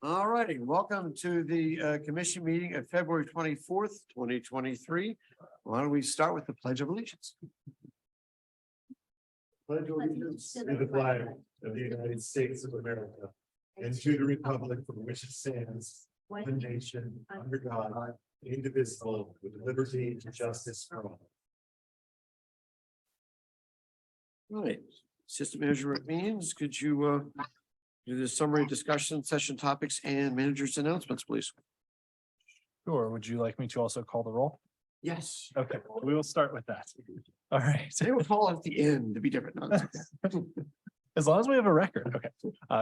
All righty, welcome to the commission meeting of February 24th, 2023. Why don't we start with the Pledge of Allegiance? Pledge allegiance to the flag of the United States of America and to the republic for which it stands, one nation, under God, indivisible, with liberty and justice for all. Right, System Manager McMeans, could you do the summary discussion session topics and managers announcements, please? Sure. Would you like me to also call the roll? Yes. Okay, we will start with that. All right. They will call at the end to be different. No, it's okay. As long as we have a record. Okay.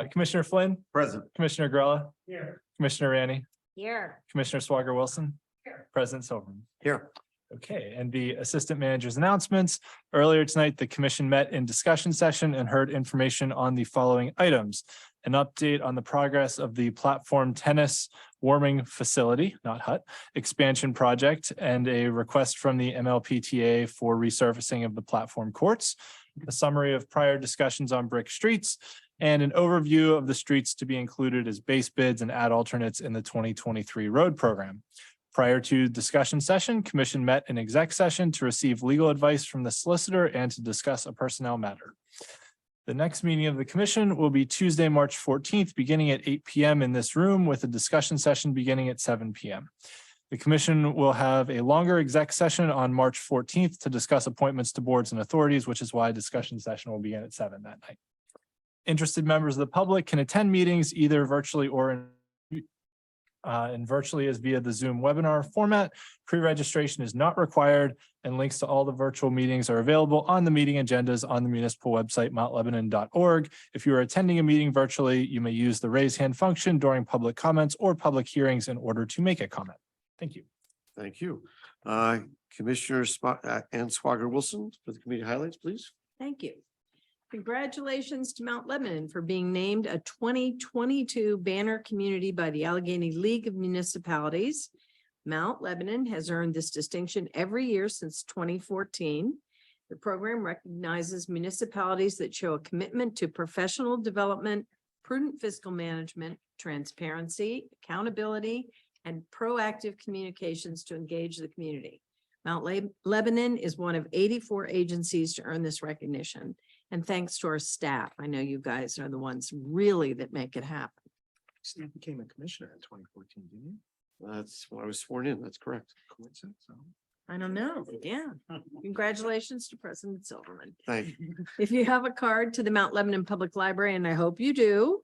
Commissioner Flynn, Present. Commissioner Grella, Here. Commissioner Ranney, Here. Commissioner Swager Wilson, Here. President Silverman. Here. Okay, and the assistant manager's announcements. Earlier tonight, the commission met in discussion session and heard information on the following items. An update on the progress of the platform tennis warming facility, not hut, expansion project, and a request from the MLPTA for resurfacing of the platform courts. A summary of prior discussions on brick streets, and an overview of the streets to be included as base bids and add alternates in the 2023 road program. Prior to discussion session, commission met in exec session to receive legal advice from the solicitor and to discuss a personnel matter. The next meeting of the commission will be Tuesday, March 14th, beginning at 8 p.m. in this room with a discussion session beginning at 7 p.m. The commission will have a longer exec session on March 14th to discuss appointments to boards and authorities, which is why a discussion session will begin at 7 that night. Interested members of the public can attend meetings either virtually or and virtually is via the Zoom webinar format. Pre-registration is not required, and links to all the virtual meetings are available on the meeting agendas on the municipal website, mountlebanon.org. If you are attending a meeting virtually, you may use the raise hand function during public comments or public hearings in order to make a comment. Thank you. Thank you. Commissioner Ann Swager Wilson for the committee highlights, please. Thank you. Congratulations to Mount Lebanon for being named a 2022 banner community by the Allegheny League of Municipalities. Mount Lebanon has earned this distinction every year since 2014. The program recognizes municipalities that show a commitment to professional development, prudent fiscal management, transparency, accountability, and proactive communications to engage the community. Mount Lebanon is one of 84 agencies to earn this recognition. And thanks to our staff. I know you guys are the ones really that make it happen. Steve became a commissioner in 2014, didn't you? That's when I was sworn in. That's correct. Coincidence? I don't know. Yeah. Congratulations to President Silverman. Thank you. If you have a card to the Mount Lebanon Public Library, and I hope you do,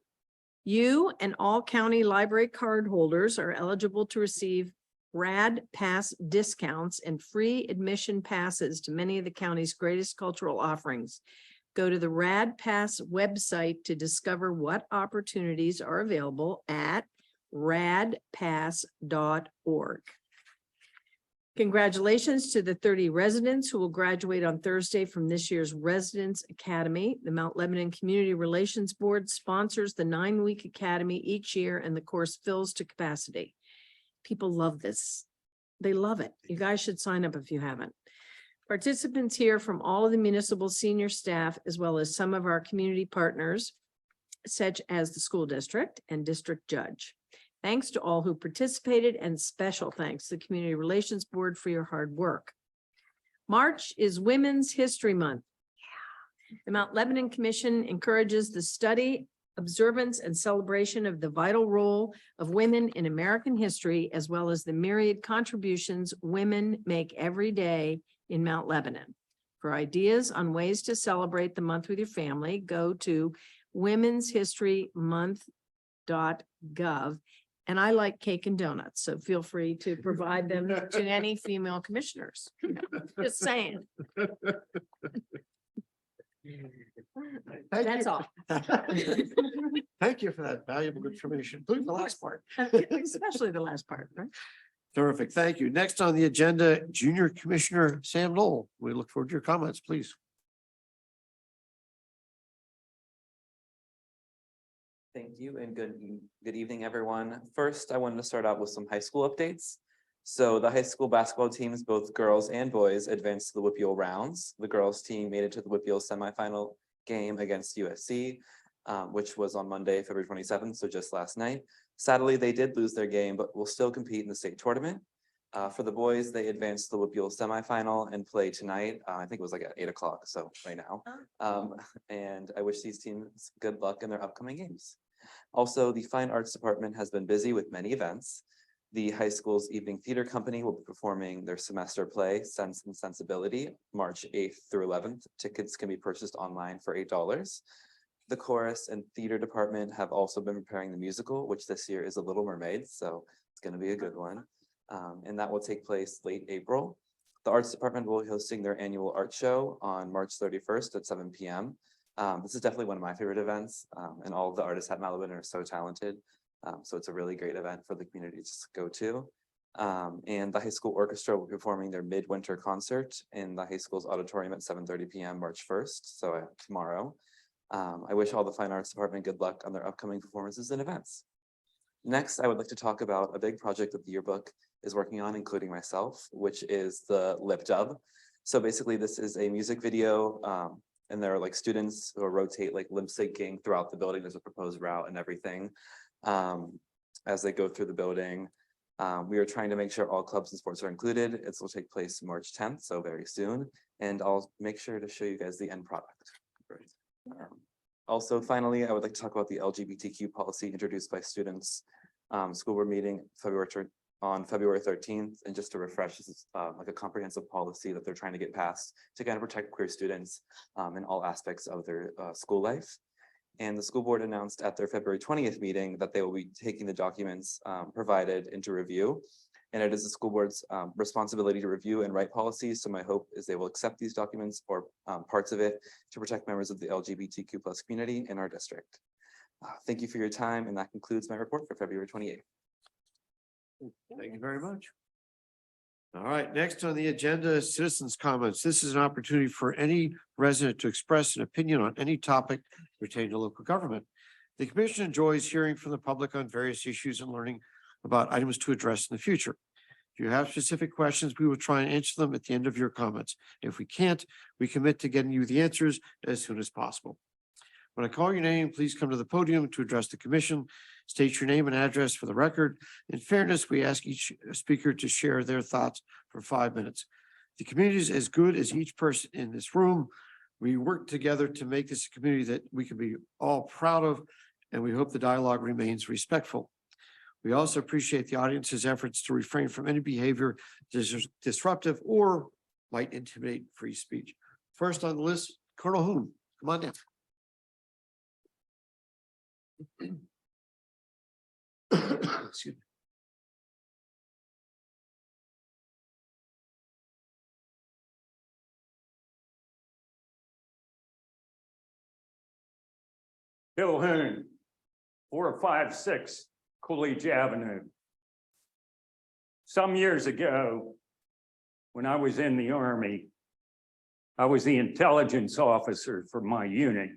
you and all county library card holders are eligible to receive RAD Pass discounts and free admission passes to many of the county's greatest cultural offerings. Go to the RAD Pass website to discover what opportunities are available at radpass.org. Congratulations to the 30 residents who will graduate on Thursday from this year's Residence Academy. The Mount Lebanon Community Relations Board sponsors the 9-week academy each year, and the course fills to capacity. People love this. They love it. You guys should sign up if you haven't. Participants hear from all of the municipal senior staff, as well as some of our community partners, such as the school district and district judge. Thanks to all who participated, and special thanks to the Community Relations Board for your hard work. March is Women's History Month. The Mount Lebanon Commission encourages the study, observance, and celebration of the vital role of women in American history, as well as the myriad contributions women make every day in Mount Lebanon. For ideas on ways to celebrate the month with your family, go to womenshistorymonth.gov. And I like cake and donuts, so feel free to provide them to any female commissioners. Just saying. That's all. Thank you for that valuable information, including the last part. Especially the last part, right? Terrific. Thank you. Next on the agenda, Junior Commissioner Sam Lowell. We look forward to your comments, please. Thank you and good evening, everyone. First, I wanted to start out with some high school updates. So the high school basketball teams, both girls and boys, advanced to the WPIAL rounds. The girls team made it to the WPIAL semifinal game against USC, which was on Monday, February 27th, so just last night. Sadly, they did lose their game, but will still compete in the state tournament. For the boys, they advanced to the Whippeal semifinal and play tonight. I think it was like at 8 o'clock, so right now. And I wish these teams good luck in their upcoming games. Also, the Fine Arts Department has been busy with many events. The high school's evening theater company will be performing their semester play, Sense and Sensibility, March 8th through 11th. Tickets can be purchased online for $8. The chorus and theater department have also been preparing the musical, which this year is a Little Mermaid, so it's going to be a good one. And that will take place late April. The arts department will be hosting their annual art show on March 31st at 7 p.m. This is definitely one of my favorite events, and all of the artists at Malibu are so talented. So it's a really great event for the community to go to. And the high school orchestra will be performing their midwinter concert in the high school's auditorium at 7:30 p.m. March 1st, so tomorrow. I wish all the fine arts department good luck on their upcoming performances and events. Next, I would like to talk about a big project that the yearbook is working on, including myself, which is the lip dub. So basically, this is a music video, and there are like students who rotate like lip syncing throughout the building. There's a proposed route and everything as they go through the building. We are trying to make sure all clubs and sports are included. It will take place March 10th, so very soon. And I'll make sure to show you guys the end product. Also, finally, I would like to talk about the LGBTQ policy introduced by students. School board meeting on February 13th, and just to refresh, this is like a comprehensive policy that they're trying to get passed to kind of protect queer students in all aspects of their school life. And the school board announced at their February 20th meeting that they will be taking the documents provided into review. And it is the school board's responsibility to review and write policies. So my hope is they will accept these documents or parts of it to protect members of the LGBTQ+ community in our district. Thank you for your time, and that concludes my report for February 28th. Thank you very much. All right, next on the agenda is citizens' comments. This is an opportunity for any resident to express an opinion on any topic pertaining to local government. The commission enjoys hearing from the public on various issues and learning about items to address in the future. If you have specific questions, we will try and answer them at the end of your comments. If we can't, we commit to getting you the answers as soon as possible. When I call your name, please come to the podium to address the commission. State your name and address for the record. In fairness, we ask each speaker to share their thoughts for 5 minutes. The community is as good as each person in this room. We work together to make this a community that we can be all proud of, and we hope the dialogue remains respectful. We also appreciate the audience's efforts to refrain from any behavior disruptive or might intimidate free speech. First on the list, Colonel Hoon, come on down. Excuse me. Bill Hoon, 456 Coolidge Avenue. Some years ago, when I was in the Army, I was the intelligence officer for my unit.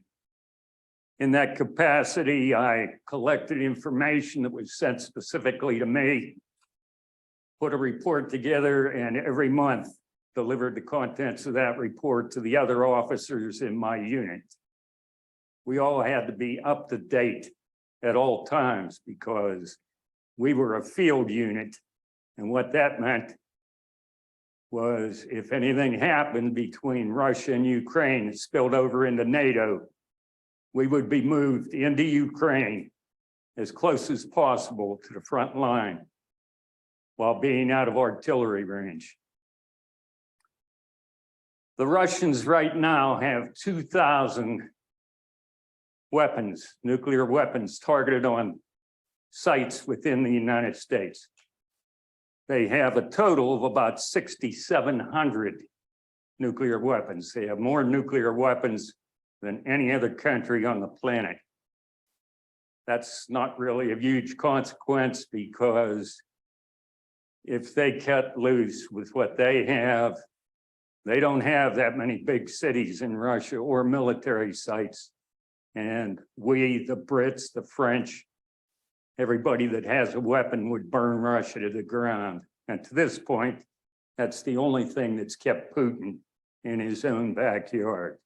In that capacity, I collected information that was sent specifically to me, put a report together, and every month delivered the contents of that report to the other officers in my unit. We all had to be up to date at all times because we were a field unit. And what that meant was if anything happened between Russia and Ukraine that spilled over into NATO, we would be moved into Ukraine as close as possible to the front line while being out of artillery range. The Russians right now have 2,000 weapons, nuclear weapons targeted on sites within the United States. They have a total of about 6,700 nuclear weapons. They have more nuclear weapons than any other country on the planet. That's not really a huge consequence because if they cut loose with what they have, they don't have that many big cities in Russia or military sites. And we, the Brits, the French, everybody that has a weapon would burn Russia to the ground. And to this point, that's the only thing that's kept Putin in his own backyard.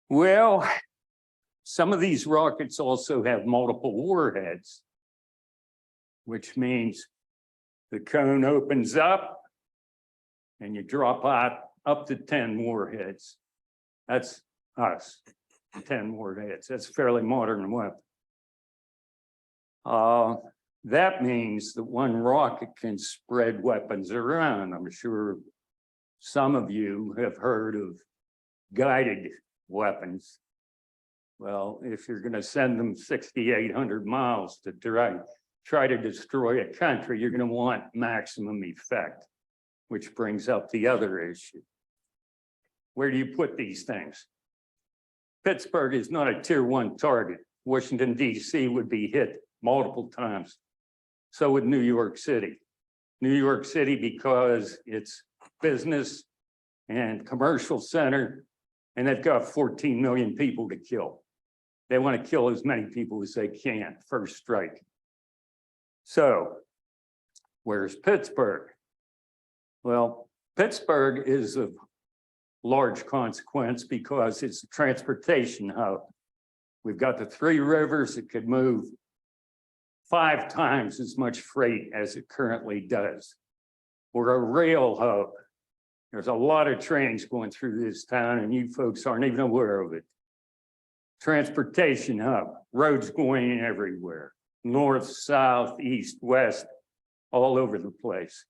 Well, some of these rockets also have multiple warheads, which means the cone opens up and you drop out up to 10 warheads. That's us, 10 warheads. That's a fairly modern weapon. That means that one rocket can spread weapons around. I'm sure some of you have heard of guided weapons. Well, if you're going to send them 6,800 miles to try to destroy a country, you're going to want maximum effect, which brings up the other issue. Where do you put these things? Pittsburgh is not a tier 1 target. Washington, D.C. would be hit multiple times. So would New York City. New York City, because it's business and commercial center, and they've got 14 million people to kill. They want to kill as many people as they can, first strike. So where's Pittsburgh? Well, Pittsburgh is of large consequence because it's a transportation hub. We've got the 3 rivers that could move 5 times as much freight as it currently does. We're a rail hub. There's a lot of trains going through this town and you folks aren't even aware of it. Transportation hub, roads going everywhere, north, south, east, west, all over the place.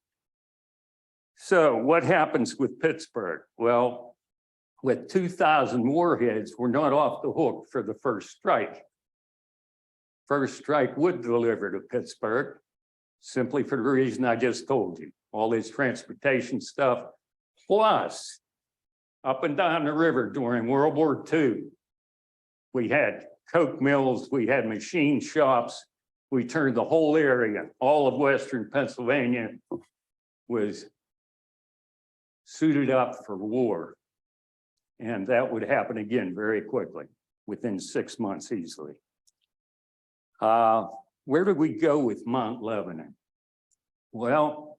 So what happens with Pittsburgh? Well, with 2,000 warheads, we're not off the hook for the first strike. First strike would deliver to Pittsburgh, simply for the reason I just told you. All this transportation stuff, plus up and down the river during World War II, we had coke mills, we had machine shops, we turned the whole area, all of Western Pennsylvania was suited up for war. And that would happen again very quickly, within 6 months easily. Where did we go with Mount Lebanon? Well,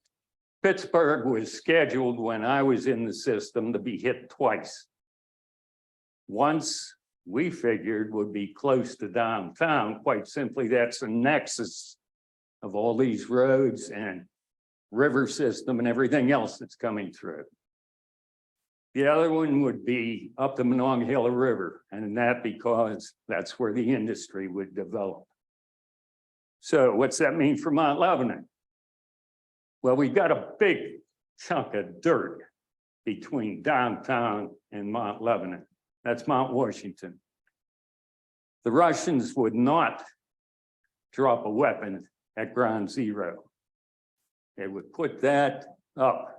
Pittsburgh was scheduled when I was in the system to be hit twice. Once we figured would be close to downtown. Quite simply, that's a nexus of all these roads and river system and everything else that's coming through. The other one would be up the Monongahela River, and that because that's where the industry would develop. So what's that mean for Mount Lebanon? Well, we've got a big chunk of dirt between downtown and Mount Lebanon. That's Mount Washington. The Russians would not drop a weapon at ground zero. They would put that up.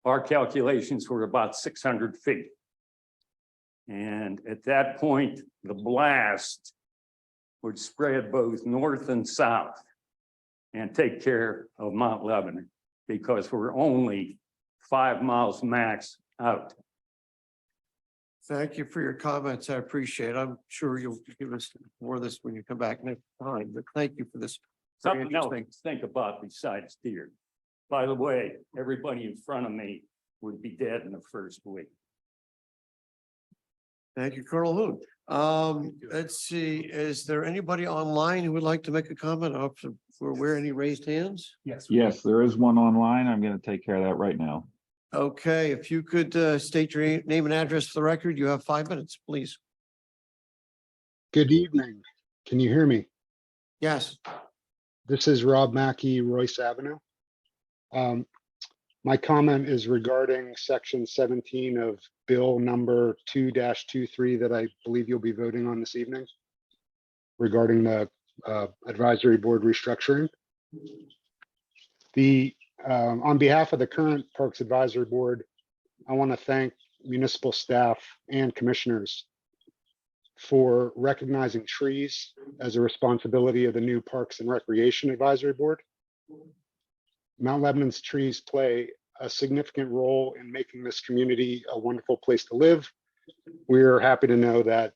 Our calculations were about 600 feet. And at that point, the blast would spread both north and south and take care of Mount Lebanon because we're only 5 miles max out. Thank you for your comments. I appreciate it. I'm sure you'll give us more of this when you come back next time, but thank you for this. Very Something else interesting. to think about besides deer. By the way, everybody in front of me would be dead in the first week. Thank you, Colonel Hoon. Let's see, is there anybody online who would like to make a comment? Or where any raised hands? Yes, there is one online. I'm going to take care of that right now. Okay, if you could state your name and address for the record, you have 5 minutes, please. Good evening. Can you hear me? Yes. This is Rob Mackey, Royce Avenue. My comment is regarding section 17 of bill number 2-23 that I believe you'll be voting on this evening regarding the advisory board restructuring. On behalf of the current Parks Advisory Board, I want to thank municipal staff and commissioners for recognizing trees as a responsibility of the new Parks and Recreation Advisory Board. Mount Lebanon's trees play a significant role in making this community a wonderful place to live. We're happy to know that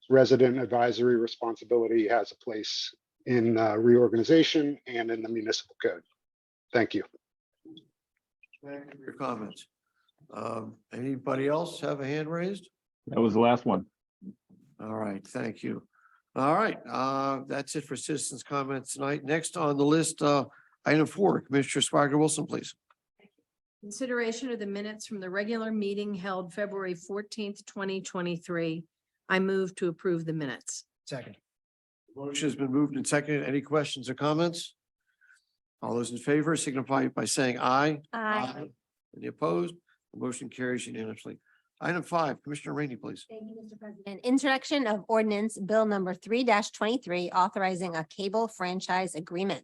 resident advisory responsibility has a place in reorganization and in the municipal code. Thank you. Thank you for your comments. Anybody else have a hand raised? That was the last one. All right, thank you. All right, that's it for citizens' comments tonight. Next on the list, item 4, Commissioner Swagger Wilson, please. Consideration of the minutes from the regular meeting held February 14th, 2023. I move to approve the minutes. Second. Motion has been moved and seconded. Any questions or comments? All those in favor signify by saying aye. Any opposed? The motion carries unanimously. Item 5, Commissioner Rainey, please. Thank you, Mr. President. Introduction of ordinance bill number 3-23, authorizing a cable franchise agreement.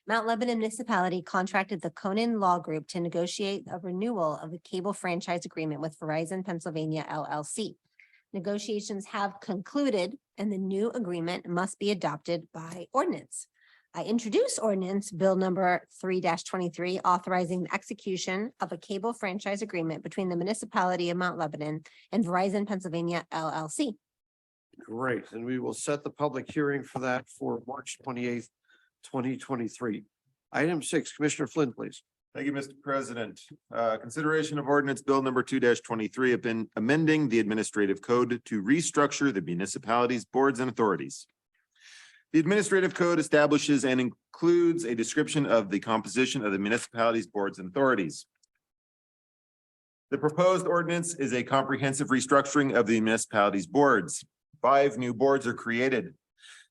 Mount Lebanon Municipality contracted the Conan Law Group to negotiate a renewal of the cable franchise agreement with Verizon Pennsylvania LLC. Negotiations have concluded and the new agreement must be adopted by ordinance. I introduce ordinance bill number 3-23, authorizing the execution of a cable franchise agreement between the municipality of Mount Lebanon and Verizon Pennsylvania LLC. Great, and we will set the public hearing for that for March 28th, 2023. Item 6, Commissioner Flynn, please. Thank you, Mr. President. Consideration of ordinance bill number 2-23 have been amending the administrative code to restructure the municipalities, boards, and authorities. The administrative code establishes and includes a description of the composition of the municipalities, boards, and authorities. The proposed ordinance is a comprehensive restructuring of the municipalities' boards. 5 new boards are created: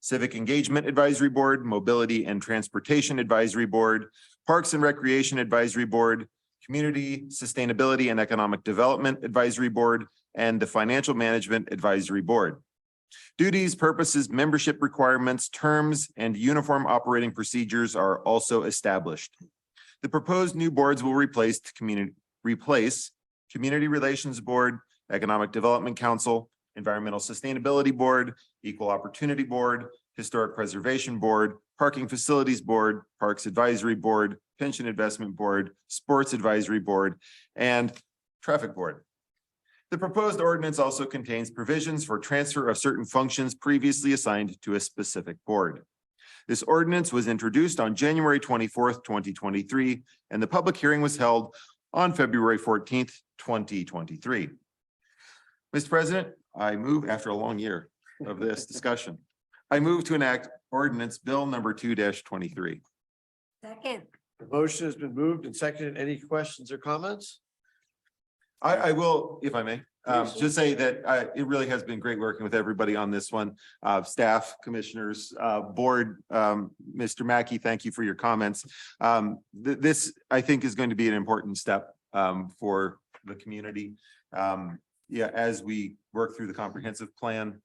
Civic Engagement Advisory Board, Mobility and Transportation Advisory Board, Parks and Recreation Advisory Board, Community Sustainability and Economic Development Advisory Board, and the Financial Management Advisory Board. Duties, purposes, membership requirements, terms, and uniform operating procedures are also established. The proposed new boards will replace Community Relations Board, Economic Development Council, Environmental Sustainability Board, Equal Opportunity Board, Historic Preservation Board, Parking Facilities Board, Parks Advisory Board, Pension Investment Board, Sports Advisory Board, and Traffic Board. The proposed ordinance also contains provisions for transfer of certain functions previously assigned to a specific board. This ordinance was introduced on January 24th, 2023, and the public hearing was held on February 14th, 2023. Mr. President, I move, after a long year of this discussion, I move to enact ordinance bill number 2-23. Second. The motion has been moved and seconded. Any questions or comments? I will, if I may, just say that it really has been great working with everybody on this one. Staff, commissioners, board, Mr. Mackey, thank you for your comments. This, I think, is going to be an important step for the community. As we work through the comprehensive plan,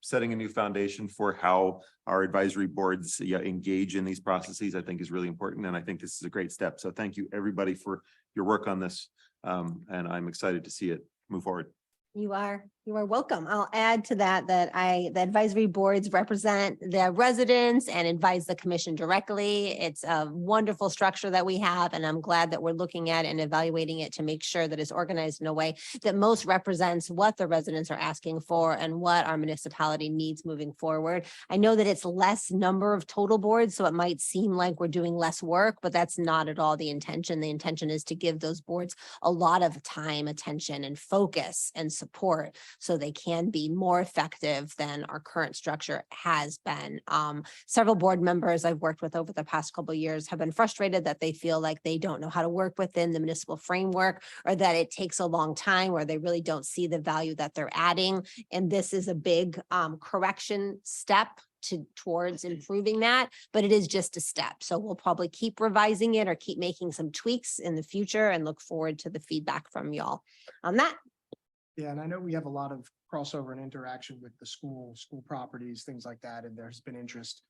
setting a new foundation for how our advisory boards engage in these processes, I think is really important. And I think this is a great step. So thank you, everybody, for your work on this. And I'm excited to see it move forward. You are welcome. I'll add to that the advisory boards represent the residents and advise the commission directly. It's a wonderful structure that we have, and I'm glad that we're looking at and evaluating it to make sure that it's organized in a way that most represents what the residents are asking for and what our municipality needs moving forward. I know that it's less number of total boards, so it might seem like we're doing less work, but that's not at all the intention. The intention is to give those boards a lot of time, attention, and focus and support, so they can be more effective than our current structure has been. Several board members I've worked with over the past couple of years have been frustrated that they feel like they don't know how to work within the municipal framework, or that it takes a long time, or they really don't see the value that they're adding. And this is a big correction step towards improving that, but it is just a step. So we'll probably keep revising it or keep making some tweaks in the future, and look forward to the feedback from y'all on that. Yeah, and I know we have a lot of crossover and interaction with the school properties, things like that, and there's been interest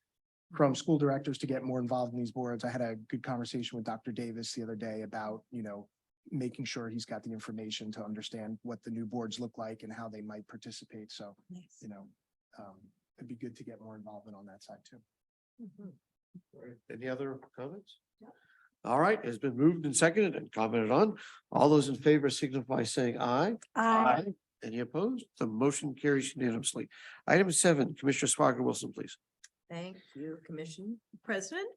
from school directors to get more involved in these boards. I had a good conversation with Dr. Davis the other day about, making sure he's got the information to understand what the new boards look like and how they might participate. So, Nice. It'd be good to get more involvement on that side too. Mhm. Any other comments? All right, it's been moved and seconded and commented on. All those in favor signify by saying aye. Any opposed? The motion carries unanimously. Item 7, Commissioner Swagger Wilson, please. Thank you, Commission President.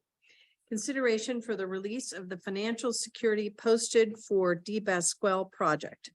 Consideration for the release of the financial security posted for DBasquale project.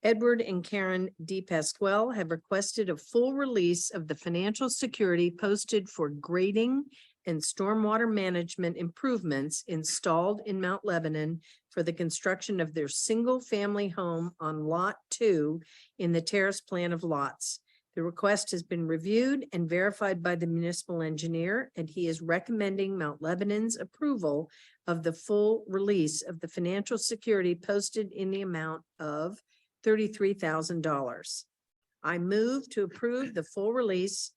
Edward and Karen D. Pasquale have requested a full release of the financial security posted for grading and stormwater management improvements installed in Mount Lebanon for the construction of their single-family home on Lot 2 in the terrace plan of lots. The request has been reviewed and verified by the municipal engineer, and he is recommending Mount Lebanon's approval of the full release of the financial security posted in the amount of $33,000. I move to approve the full release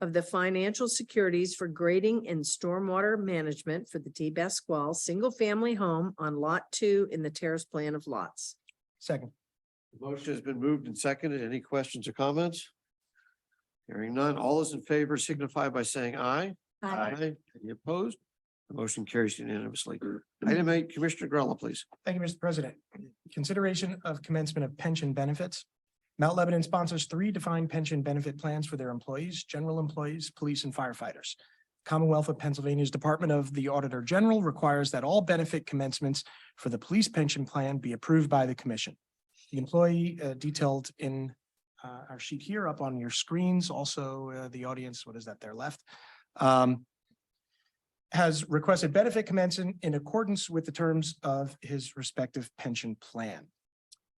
of the financial securities for grading and stormwater management for the T. Pasquale single-family home on Lot 2 in the terrace plan of lots. Second. The motion has been moved and seconded. Any questions or comments? Hearing none. All those in favor signify by saying aye. Aye. Any opposed? The motion carries unanimously. Item 8, Commissioner Grella, please. Thank you, Mr. President. Consideration of commencement of pension benefits. Mount Lebanon sponsors 3 defined pension benefit plans for their employees, general employees, police, and firefighters. Commonwealth of Pennsylvania's Department of the Auditor General requires that all benefit commencements for the police pension plan be approved by the commission. The employee detailed in our sheet here up on your screens, also the audience, what is that there left? Has requested benefit commencement in accordance with the terms of his respective pension plan.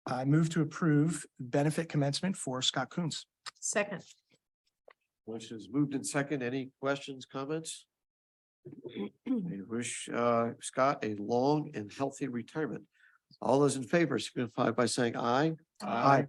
I move to approve benefit commencement for Scott Coons. Second. Motion is moved and second. Any questions, comments? I wish Scott a long and healthy retirement. All those in favor signify by saying aye. Aye.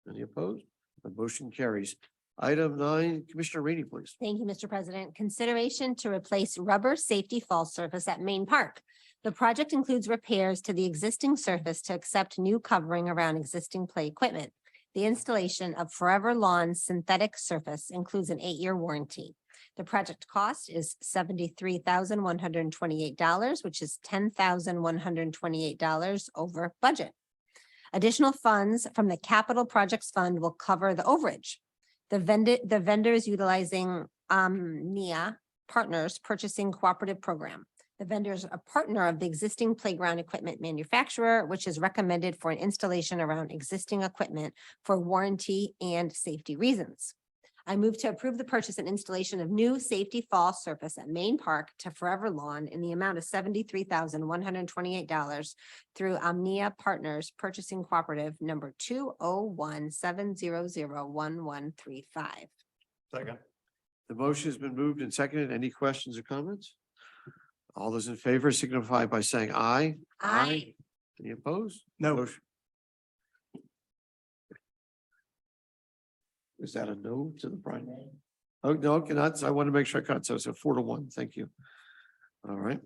Any opposed? The motion carries. Item 9, Commissioner Rainey, please. Thank you, Mr. President. Consideration to replace rubber safety fall surface at Main Park. The project includes repairs to the existing surface to accept new covering around existing play equipment. The installation of Forever Lawn synthetic surface includes an 8-year warranty. The project cost is $73,128, which is $10,128 over budget. Additional funds from the Capital Projects Fund will cover the overage. The vendors utilizing NIA Partners Purchasing Cooperative Program. The vendor is a partner of the existing playground equipment manufacturer, which is recommended for an installation around existing equipment for warranty and safety reasons. I move to approve the purchase and installation of new safety fall surface at Main Park to Forever Lawn in the amount of $73,128 through Omnia Partners Purchasing Cooperative number 201-700-1135. Second. The motion has been moved and seconded. Any questions or comments? All those in favor signify by saying aye. Aye. Any opposed? No. Motion- Is that a no to the primary? Oh, no, cannot. I want to make sure I got so 4-1. Thank you. All right,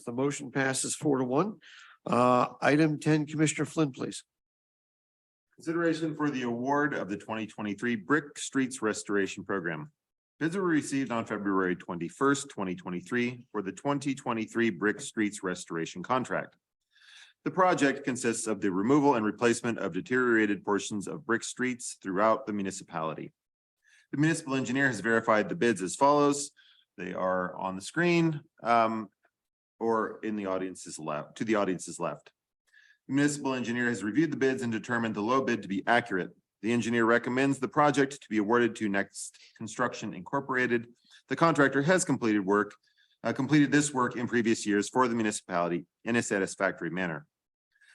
The motion passes 4-1. Item 10, Commissioner Flynn, please. Consideration for the award of the 2023 Brick Streets Restoration Program. Bids were received on February 21st, 2023 for the 2023 Brick Streets Restoration Contract. The project consists of the removal and replacement of deteriorated portions of brick streets throughout the municipality. The municipal engineer has verified the bids as follows. They are on the screen or in the audience's left, to the audience's left. The municipal engineer has reviewed the bids and determined the low bid to be accurate. The engineer recommends the project to be awarded to Next Construction Incorporated. The contractor has completed this work in previous years for the municipality in a satisfactory manner.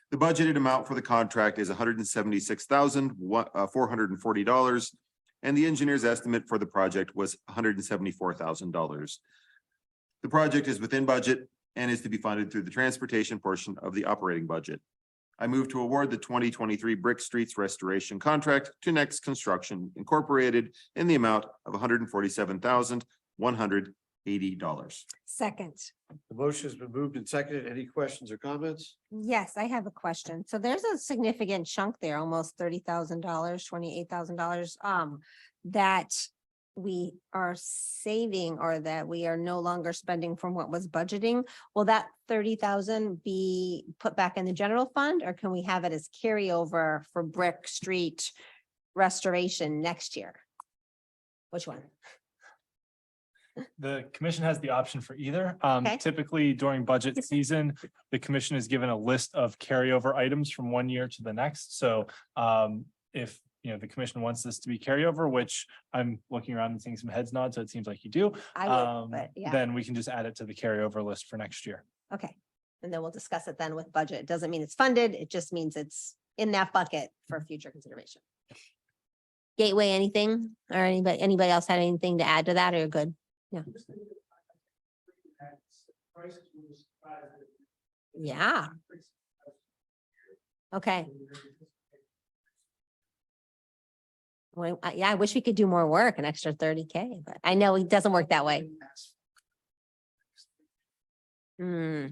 The budgeted amount for the contract is $176,440, and the engineer's estimate for the project was $174,000. The project is within budget and is to be funded through the transportation portion of the operating budget. I move to award the 2023 Brick Streets Restoration Contract to Next Construction Incorporated in the amount of $147,180. Second. The motion has been moved and seconded. Any questions or comments? Yes, I have a question. So there's a significant chunk there, almost $30,000, $28,000, that we are saving or that we are no longer spending from what was budgeting. Will that 30,000 be put back in the general fund, or can we have it as carryover for Brick Street restoration next year? Which one? The commission has the option for either. Okay. Typically during budget season, the commission is given a list of carryover items from one year to the next. So if the commission wants this to be carryover, which I'm looking around and seeing some heads nod, so it seems like you do. I would, but yeah, Then we can just add it to the carryover list for next year. okay. And then we'll discuss it then with budget. It doesn't mean it's funded. It just means it's in that bucket for future consideration. Gateway, anything or anybody else had anything to add to that or you're good? Yeah. Yeah. Okay. Well, yeah, I wish we could do more work, an extra 30K, but I know it doesn't work that way. Hmm.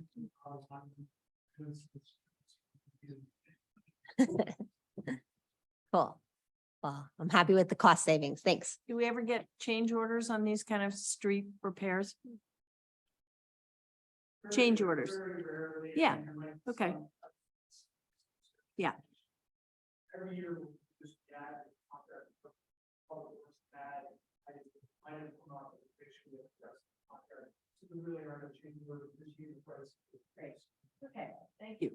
Cool. Well, I'm happy with the cost savings. Thanks. Do we ever get change orders on these kind of street repairs? Change orders? Yeah, okay. Yeah. Every year. Okay, thank you.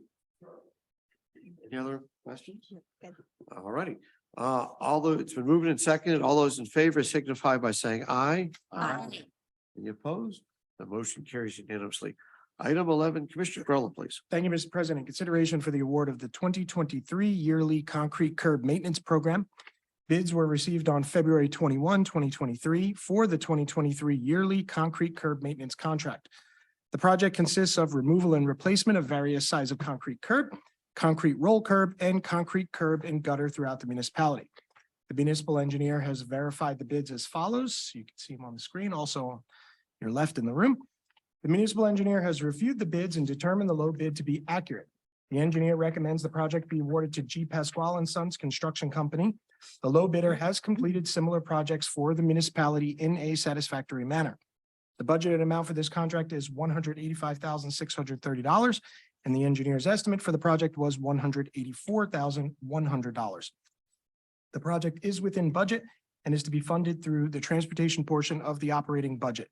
Any other questions? Good. All righty. Although it's been moved and seconded, all those in favor signify by saying aye. Aye. Any opposed? The motion carries unanimously. Item 11, Commissioner Grillo, please. Thank you, Mr. President. Consideration for the award of the 2023 yearly concrete curb maintenance program. Bids were received on February 21, 2023 for the 2023 yearly concrete curb maintenance contract. The project consists of removal and replacement of various sizes of concrete curb, concrete roll curb, and concrete curb and gutter throughout the municipality. The municipal engineer has verified the bids as follows. You can see them on the screen, also on your left in the room. The municipal engineer has reviewed the bids and determined the low bid to be accurate. The engineer recommends the project be awarded to G. Pasquale and Sons Construction Company. The low bidder has completed similar projects for the municipality in a satisfactory manner. The budgeted amount for this contract is $185,630, and the engineer's estimate for the project was $184,100. The project is within budget and is to be funded through the transportation portion of the operating budget.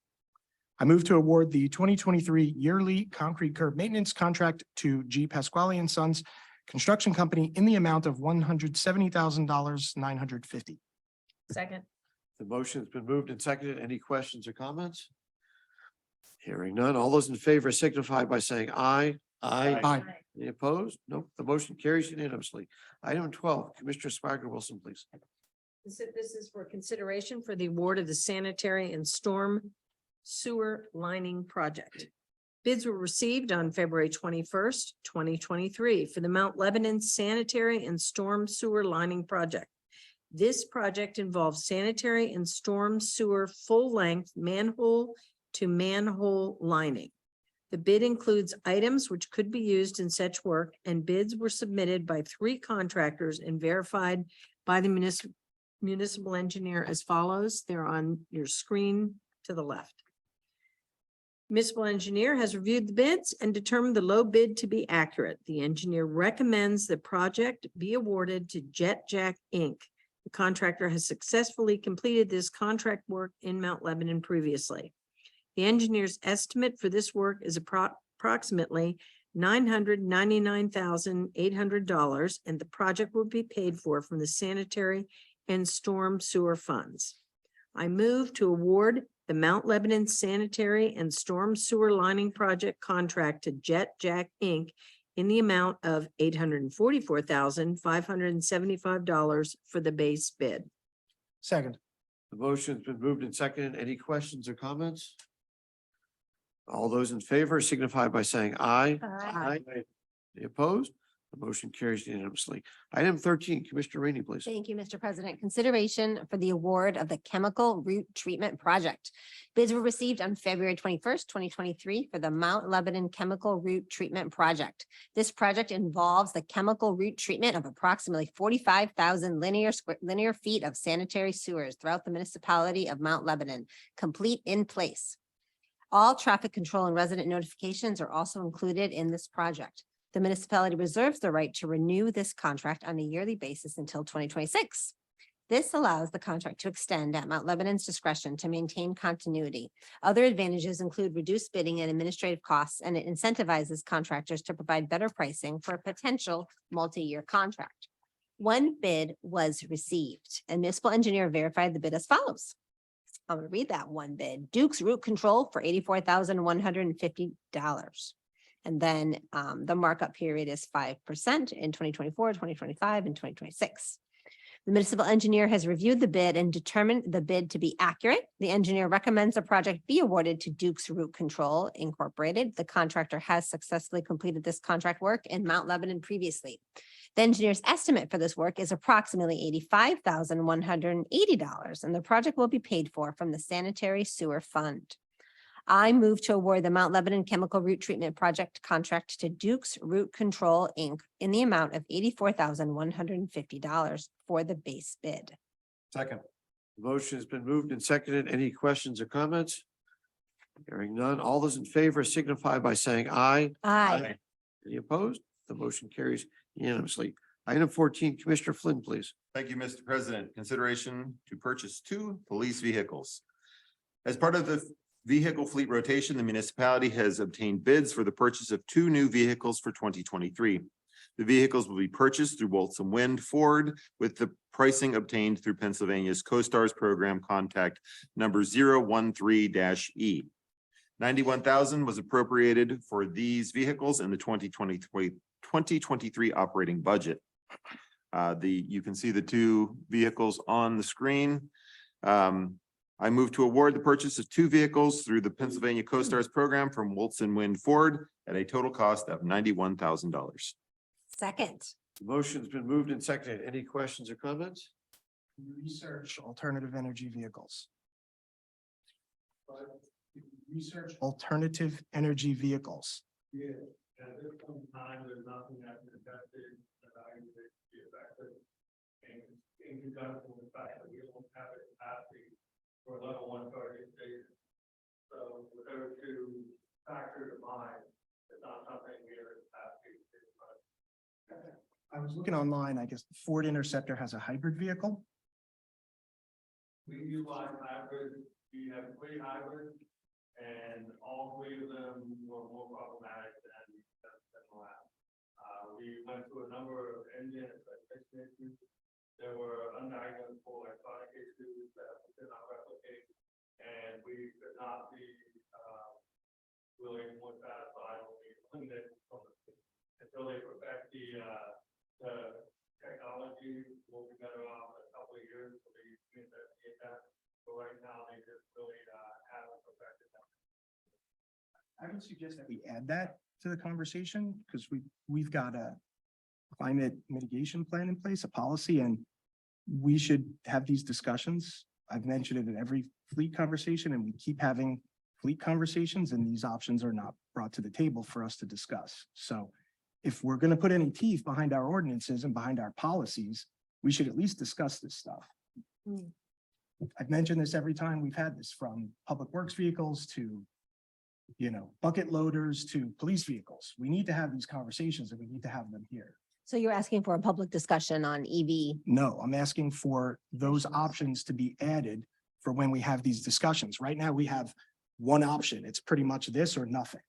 I move to award the 2023 yearly concrete curb maintenance contract to G. Pasquale and Sons Construction Company in the amount of $170,950. Second. The motion's been moved and seconded. Any questions or comments? Hearing none. All those in favor signify by saying aye. Aye. Any opposed? Nope. The motion carries unanimously. Item 12, Commissioner Spargo Wilson, please. This is for consideration for the award of the sanitary and storm sewer lining project. Bids were received on February 21st, 2023 for the Mount Lebanon Sanitary and Storm Sewer Lining Project. This project involves sanitary and storm sewer full-length manhole to manhole lining. The bid includes items which could be used in such work, and bids were submitted by 3 contractors and verified by the municipal engineer as follows. They're on your screen to the left. Municipal engineer has reviewed the bids and determined the low bid to be accurate. The engineer recommends the project be awarded to Jet Jack Inc. The contractor has successfully completed this contract work in Mount Lebanon previously. The engineer's estimate for this work is approximately $999,800, and the project will be paid for from the sanitary and storm sewer funds. I move to award the Mount Lebanon Sanitary and Storm Sewer Lining Project contract to Jet Jack Inc. in the amount of $844,575 for the base bid. Second. The motion's been moved and seconded. Any questions or comments? All those in favor signify by saying aye. Aye. Any opposed? The motion carries unanimously. Item 13, Commissioner Rainey, please. Thank you, Mr. President. Consideration for the award of the chemical root treatment project. Bids were received on February 21st, 2023 for the Mount Lebanon Chemical Root Treatment Project. This project involves the chemical root treatment of approximately 45,000 linear feet of sanitary sewers throughout the municipality of Mount Lebanon, complete in place. All traffic control and resident notifications are also included in this project. The municipality reserves the right to renew this contract on a yearly basis until 2026. This allows the contract to extend at Mount Lebanon's discretion to maintain continuity. Other advantages include reduced bidding and administrative costs, and it incentivizes contractors to provide better pricing for a potential multi-year contract. One bid was received, and municipal engineer verified the bid as follows. I'm going to read that one bid. Duke's root control for $84,150. And then the markup period is 5% in 2024, 2025, and 2026. The municipal engineer has reviewed the bid and determined the bid to be accurate. The engineer recommends the project be awarded to Duke's Root Control Incorporated. The contractor has successfully completed this contract work in Mount Lebanon previously. The engineer's estimate for this work is approximately $85,180, and the project will be paid for from the Sanitary Sewer Fund. I move to award the Mount Lebanon Chemical Root Treatment Project contract to Duke's Root Control, Inc. in the amount of $84,150 for the base bid. Second. The motion has been moved and seconded. Any questions or comments? Hearing none. All those in favor signify by saying aye. Aye. Any opposed? The motion carries unanimously. Item 14, Commissioner Flynn, please. Thank you, Mr. President. Consideration to purchase 2 police vehicles. As part of the vehicle fleet rotation, the municipality has obtained bids for the purchase of 2 new vehicles for 2023. The vehicles will be purchased through Walton Wind Ford with the pricing obtained through Pennsylvania's CoStars program contact number 013-E. $91,000 was appropriated for these vehicles in the 2023 operating budget. You can see the 2 vehicles on the screen. I move to award the purchase of 2 vehicles through the Pennsylvania CoStars program from Wilson Wind Ford at a total cost of $91,000. Second. The motion's been moved and seconded. Any questions or comments? Research alternative energy vehicles. Research alternative energy vehicles. Yeah, at this point in time, there's nothing that's invested that I would be effective. And in conjunction with the fact that we don't have a capacity for a level 1 charging station. So with those 2 factors in mind, it's not something we are capacity to do. I was looking online, I guess Ford Interceptor has a hybrid vehicle. We utilize hybrid, we have 3 hybrids, and all 3 of them were more problematic than the last. We went through a number of engine and transmission issues. There were undiagnosed electronic issues that we could not replicate, and we could not be really more satisfied when we eliminated from the until they perfect the technology. We'll be better off in a couple of years to be investigate that. But right now, they just really haven't perfected that. I would suggest that we add that to the conversation because we've got a climate mitigation plan in place, a policy, and we should have these discussions. I've mentioned it in every fleet conversation, and we keep having fleet conversations, and these options are not brought to the table for us to discuss. So if we're going to put any teeth behind our ordinances and behind our policies, we should at least discuss this stuff. I've mentioned this every time we've had this, from public works vehicles to, bucket loaders to police vehicles. We need to have these conversations, and we need to have them here. So you're asking for a public discussion on EV. No, I'm asking for those options to be added for when we have these discussions. Right now, we have one option. It's pretty much this or nothing.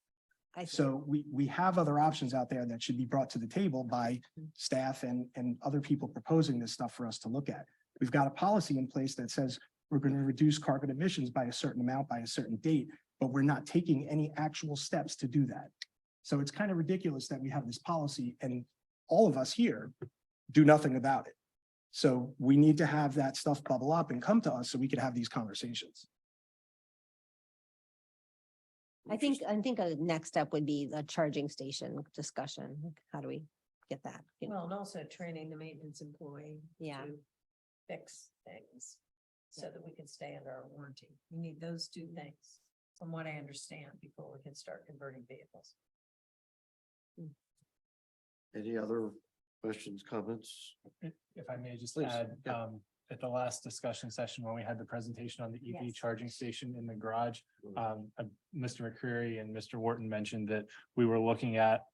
So we have other options out there that should be brought to the table by staff and other people proposing this stuff for us to look at. We've got a policy in place that says we're going to reduce carbon emissions by a certain amount by a certain date, but we're not taking any actual steps to do that. So it's kind of ridiculous that we have this policy and all of us here do nothing about it. So we need to have that stuff bubble up and come to us so we could have these conversations. I think a next step would be the charging station discussion. How do we get that? Well, and also training the maintenance employee. Yeah. To fix things so that we can stay under our warranty. We need those 2 things, from what I understand, before we can start converting vehicles. Any other questions, comments? If I may just Please, add, yeah. at the last discussion session, when we had the presentation on the EV Yes. charging station in the garage, Mr. McCreary and Mr. Wharton mentioned that we were looking at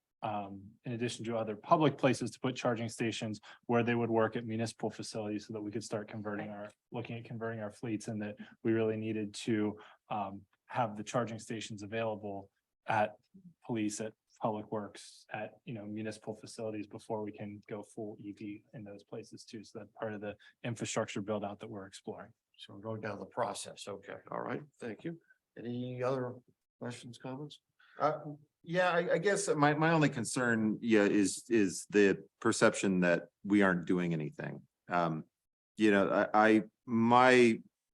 in addition to other public places to put charging stations where they would work at municipal facilities so that we could start looking at converting our fleets, and that we really needed to have the charging stations available at police, at public works, at, municipal facilities before we can go full EV in those places too. So that's part of the infrastructure build out that we're exploring. So we're going down the process. Okay, all right, thank you. Any other questions, comments? Yeah, I guess my only concern, is the perception that we aren't doing anything.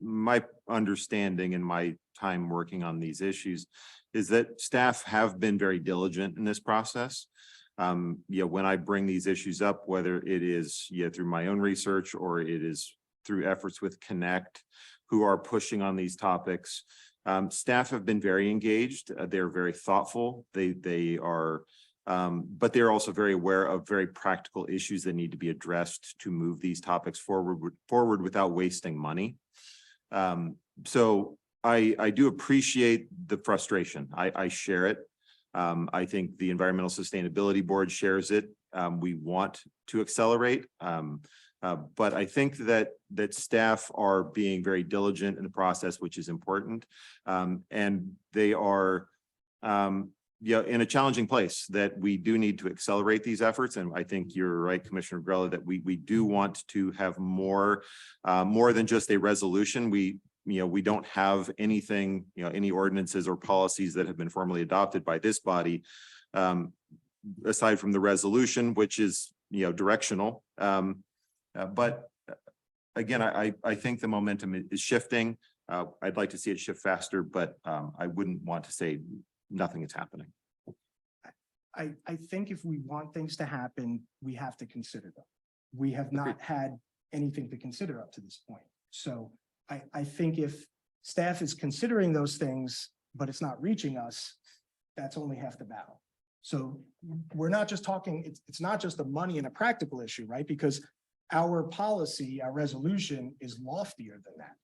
My understanding in my time working on these issues is that staff have been very diligent in this process. When I bring these issues up, whether it is, through my own research or it is through efforts with Connect, who are pushing on these topics, staff have been very engaged. They're very thoughtful. They are, but they're also very aware of very practical issues that need to be addressed to move these topics forward without wasting money. So I do appreciate the frustration. I share it. I think the Environmental Sustainability Board shares it. We want to accelerate. But I think that staff are being very diligent in the process, which is important. And they are, in a challenging place that we do need to accelerate these efforts. And I think you're right, Commissioner Grella, that we do want to have more than just a resolution. We don't have anything, any ordinances or policies that have been formally adopted by this body, aside from the resolution, which is, directional. But again, I think the momentum is shifting. I'd like to see it shift faster, but I wouldn't want to say nothing is happening. I think if we want things to happen, we have to consider them. We have not had anything to consider up to this point. So I think if staff is considering those things, but it's not reaching us, that's only half the battle. So we're not just talking, it's not just a money and a practical issue, right? Because our policy, our resolution is loftier than that.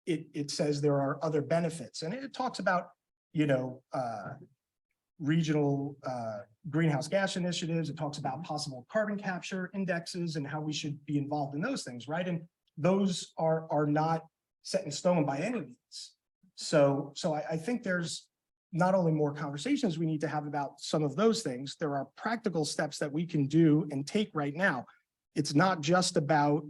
It says there are other benefits, and it talks about, regional greenhouse gas initiatives. It talks about possible carbon capture indexes and how we should be involved in those things, right? And those are not set in stone by any means. So I think there's not only more conversations we need to have about some of those things, there are practical steps that we can do and take right now. It's not just about,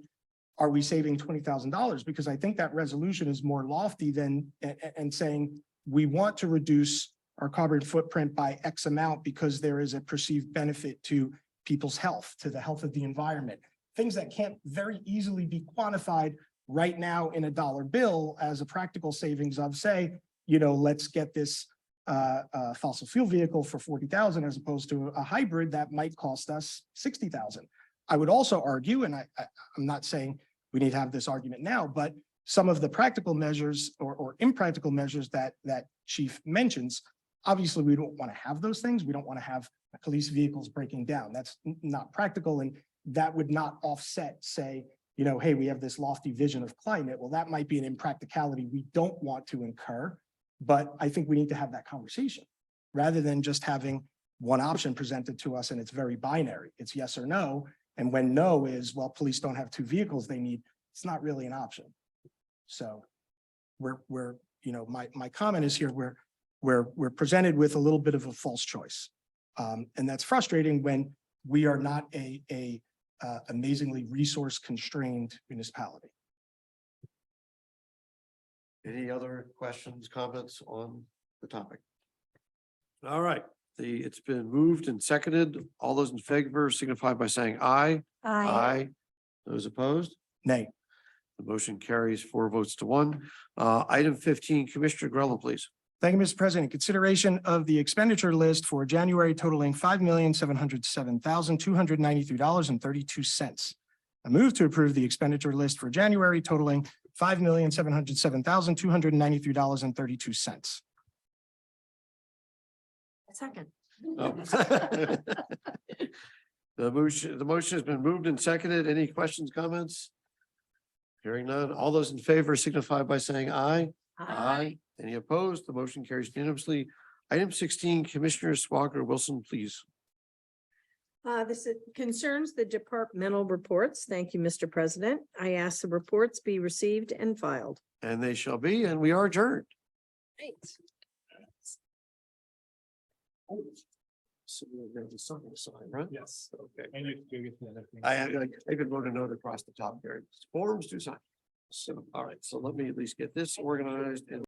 are we saving $20,000? Because I think that resolution is more lofty than, and saying we want to reduce our carbon footprint by X amount because there is a perceived benefit to people's health, to the health of the environment. Things that can't very easily be quantified right now in a dollar bill as a practical savings of, say, let's get this fossil fuel vehicle for 40,000 as opposed to a hybrid that might cost us 60,000. I would also argue, and I'm not saying we need to have this argument now, but some of the practical measures or impractical measures that Chief mentions, obviously we don't want to have those things. We don't want to have police vehicles breaking down. That's not practical, and that would not offset, say, hey, we have this lofty vision of climate. Well, that might be an impracticality we don't want to incur, but I think we need to have that conversation rather than just having one option presented to us and it's very binary. It's yes or no. And when no is, well, police don't have two vehicles they need, it's not really an option. So my comment is here, we're presented with a little bit of a false choice. And that's frustrating when we are not a amazingly resource constrained municipality. Any other questions, comments on the topic? All right, it's been moved and seconded. All those in favor signify by saying aye. Aye. Those opposed? Nay. The motion carries 4 votes to 1. Item 15, Commissioner Grella, please. Thank you, Mr. President. Consideration of the expenditure list for January totaling $5,707,293.32. I move to approve the expenditure list for January totaling $5,707,293.32. Second. Oh. The motion has been moved and seconded. Any questions, comments? Hearing none. All those in favor signify by saying aye. Aye. Any opposed? The motion carries unanimously. Item 16, Commissioner Swager Wilson, please. This concerns the departmental reports. Thank you, Mr. President. I ask the reports be received and filed. And they shall be, and we are adjourned. So there's a sign, right? Yes. Okay. And you do get the other thing. I could wrote a note across the top there. Forms to sign. So, all right, so let me at least get this organized and